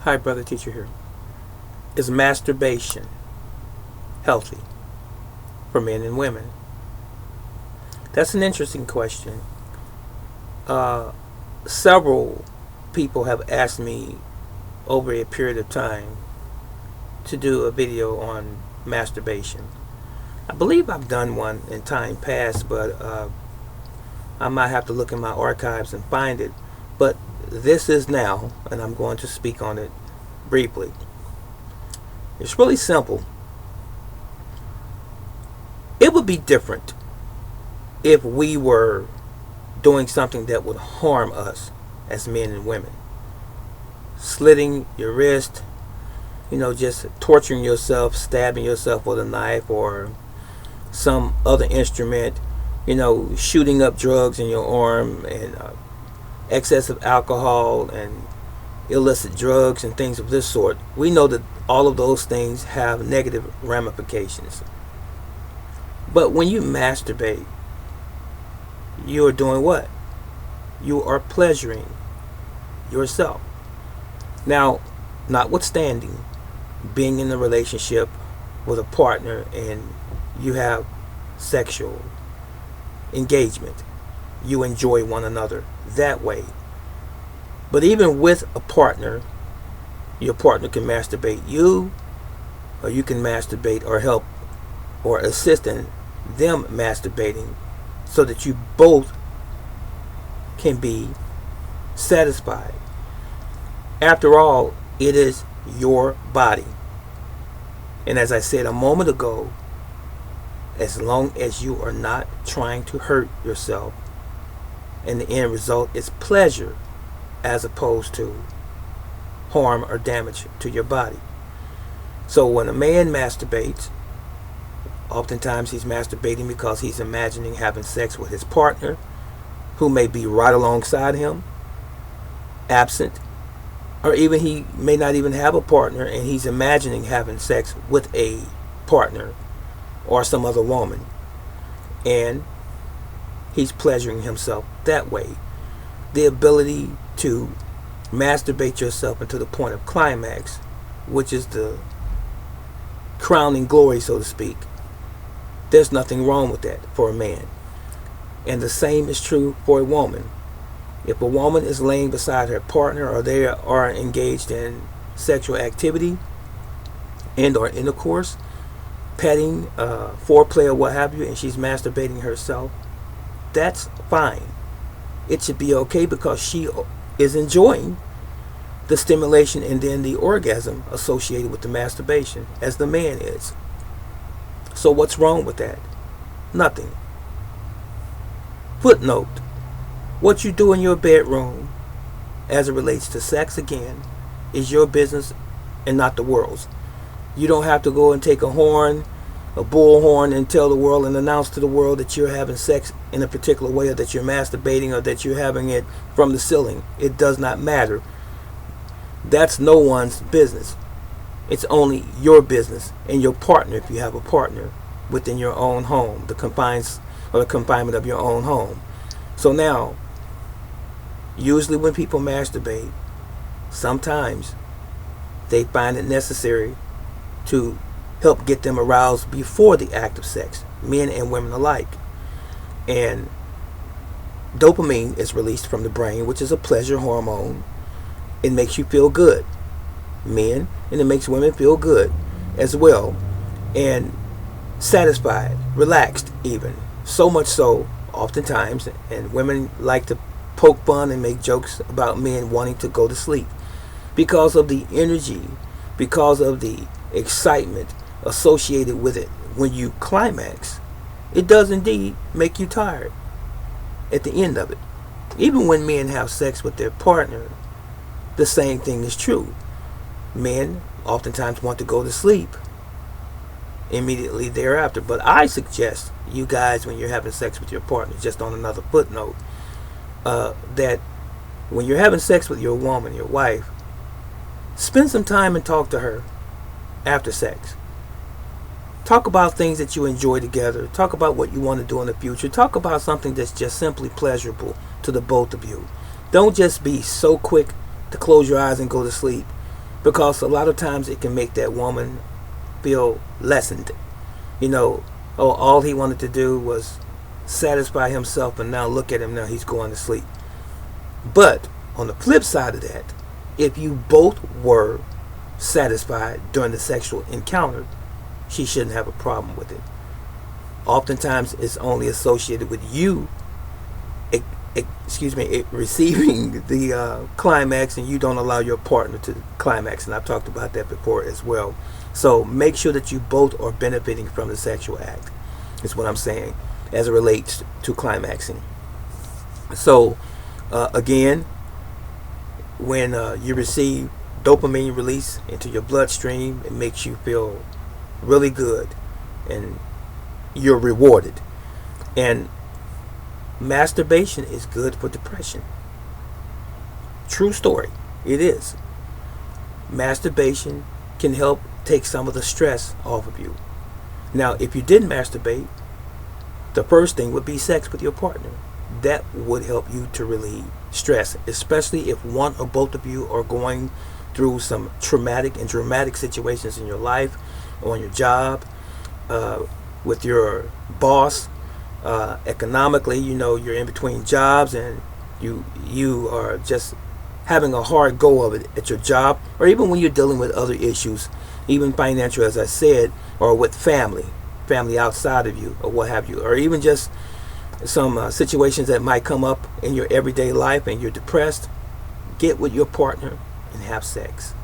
Hi, brother teacher here. Is masturbation healthy for men and women? That's an interesting question. Uh, Several people have asked me over a period of time to do a video on masturbation. I believe I've done one in time past, but I might have to look in my archives and find it. But this is now, and I'm going to speak on it briefly. It's really simple. It would be different if we were doing something that would harm us as men and women. Slitting your wrist, just torturing yourself, stabbing yourself with a knife or some other instrument, shooting up drugs in your arm and excessive alcohol and illicit drugs and things of this sort. We know that all of those things have negative ramifications. But when you masturbate, you are doing what? You are pleasuring yourself. Now, notwithstanding being in a relationship with a partner and you have sexual engagement, you enjoy one another that way. But even with a partner, your partner can masturbate you, or you can masturbate or help or assist in them masturbating so that you both can be satisfied. After all, it is your body. And as I said a moment ago, as long as you are not trying to hurt yourself, and the end result is pleasure as opposed to harm or damage to your body. So when a man masturbates, oftentimes he's masturbating because he's imagining having sex with his partner, who may be right alongside him, absent, or even he may not even have a partner and he's imagining having sex with a partner or some other woman, and he's pleasuring himself that way. The ability to masturbate yourself into the point of climax, which is the crowning glory, so to speak, there's nothing wrong with that for a man. And the same is true for a woman. If a woman is laying beside her partner or they are engaged in sexual activity and or intercourse, petting, foreplay or what have you, and she's masturbating herself, that's fine. It should be okay because she is enjoying the stimulation and then the orgasm associated with the masturbation, as the man is. So what's wrong with that? Nothing. Footnote: what you do in your bedroom as it relates to sex, again, is your business and not the world's. You don't have to go and take a bullhorn, and tell the world and announce to the world that you're having sex in a particular way, or that you're masturbating, or that you're having it from the ceiling. It does not matter. That's no one's business. It's only your business and your partner, if you have a partner, within your own home, the confines or the confinement of your own home. So now, usually when people masturbate, sometimes they find it necessary to help get them aroused before the act of sex, men and women alike. And dopamine is released from the brain, which is a pleasure hormone. It makes you feel good, men, and it makes women feel good as well, and satisfied, relaxed even. So much so, oftentimes, and women like to poke fun and make jokes about men wanting to go to sleep because of the energy, because of the excitement associated with it. When you climax, it does indeed make you tired at the end of it. Even when men have sex with their partner, the same thing is true. Men oftentimes want to go to sleep immediately thereafter. But I suggest you guys, when you're having sex with your partner, just on another footnote, that when you're having sex with your woman, your wife, spend some time and talk to her after sex. Talk about things that you enjoy together. Talk about what you want to do in the future. Talk about something that's just simply pleasurable to the both of you. Don't just be so quick to close your eyes and go to sleep because a lot of times it can make that woman feel lessened. You know, oh, all he wanted to do was satisfy himself, and now look at him, now he's going to sleep. But on the flip side of that, if you both were satisfied during the sexual encounter, she shouldn't have a problem with it. Oftentimes it's only associated with you receiving the climax, and you don't allow your partner to climax, and I've talked about that before as well. So make sure that you both are benefiting from the sexual act, is what I'm saying, as it relates to climaxing. So again, when you receive dopamine release into your bloodstream, it makes you feel really good, and you're rewarded. And masturbation is good for depression. True story. It is. Masturbation can help take some of the stress off of you. Now, if you didn't masturbate, the first thing would be sex with your partner. That would help you to relieve stress, especially if one or both of you are going through some traumatic and dramatic situations in your life, on your job, with your boss, economically. You know, you're in between jobs, and you are just having a hard go of it at your job, or even when you're dealing with other issues, even financial, as I said, or with family outside of you, or what have you, or even just some situations that might come up in your everyday life, and you're depressed. Get with your partner and have sex,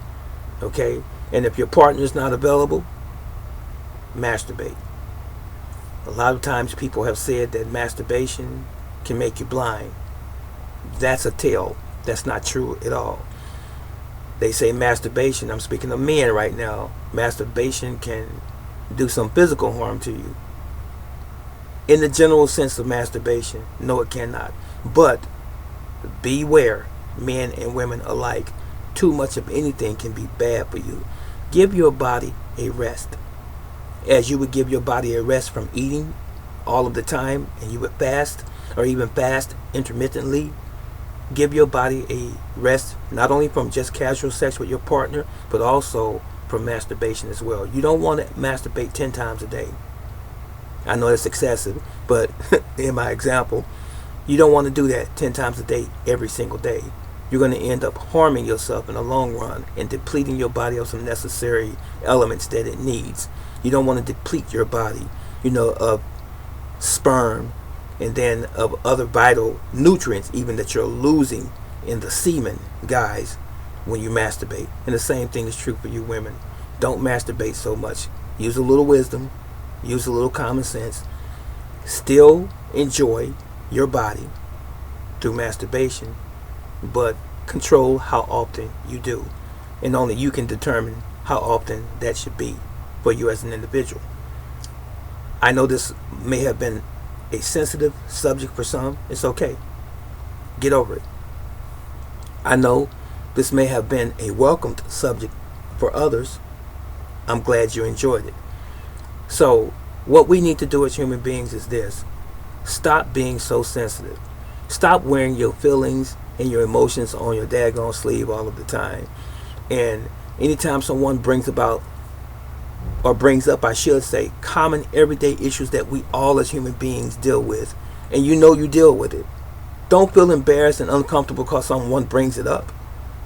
okay? And if your partner is not available, masturbate. A lot of times people have said that masturbation can make you blind. That's a tale. That's not true at all. They say masturbation, I'm speaking of men right now, masturbation can do some physical harm to you. In the general sense of masturbation, no, it cannot. But beware, men and women alike, too much of anything can be bad for you. Give your body a rest. As you would give your body a rest from eating all of the time, and you would fast, or even fast intermittently. Give your body a rest, not only from just casual sex with your partner, but also from masturbation as well. You don't want to masturbate 10 times a day. I know that's excessive, but in my example, you don't want to do that 10 times a day every single day. You're going to end up harming yourself in the long run and depleting your body of some necessary elements that it needs. You don't want to deplete your body, of sperm, and then of other vital nutrients even that you're losing in the semen, guys, when you masturbate. And the same thing is true for you women. Don't masturbate so much. Use a little wisdom. Use a little common sense. Still enjoy your body through masturbation, but control how often you do. And only you can determine how often that should be for you as an individual. I know this may have been a sensitive subject for some. It's okay. Get over it. I know this may have been a welcomed subject for others. I'm glad you enjoyed it. So what we need to do as human beings is this. Stop being so sensitive. Stop wearing your feelings and your emotions on your daggone sleeve all of the time. And anytime someone brings up, I should say, common everyday issues that we all as human beings deal with, and you deal with it, don't feel embarrassed and uncomfortable because someone brings it up.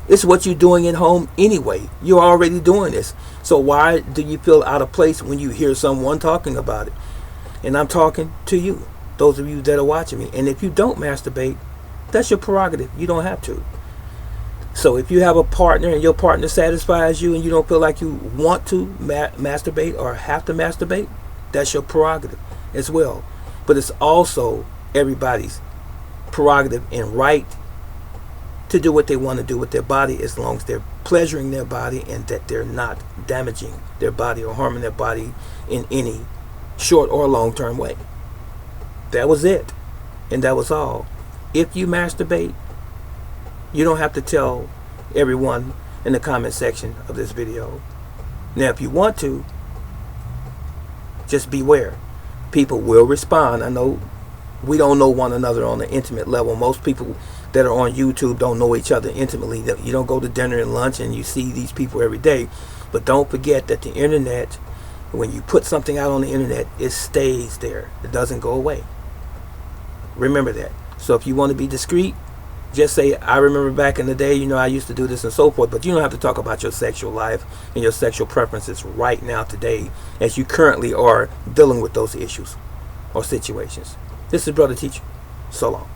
It's what you're doing at home anyway. You're already doing this. So why do you feel out of place when you hear someone talking about it? And I'm talking to you, those of you that are watching me. And if you don't masturbate, that's your prerogative. You don't have to. So if you have a partner and your partner satisfies you and you don't feel like you want to masturbate or have to masturbate, that's your prerogative as well. But it's also everybody's prerogative and right to do what they want to do with their body, as long as they're pleasuring their body and that they're not damaging their body or harming their body in any short or long-term way. That was it. And that was all. If you masturbate, you don't have to tell everyone in the comment section of this video. Now, if you want to, just beware. People will respond. I know we don't know one another on an intimate level. Most people that are on YouTube don't know each other intimately. You don't go to dinner and lunch and you see these people every day. But don't forget that the internet, when you put something out on the internet, it stays there. It doesn't go away. Remember that. So if you want to be discreet, just say, I remember back in the day, I used to do this and so forth. But you don't have to talk about your sexual life and your sexual preferences right now today, as you currently are dealing with those issues or situations. This is Brother Teacher. So long.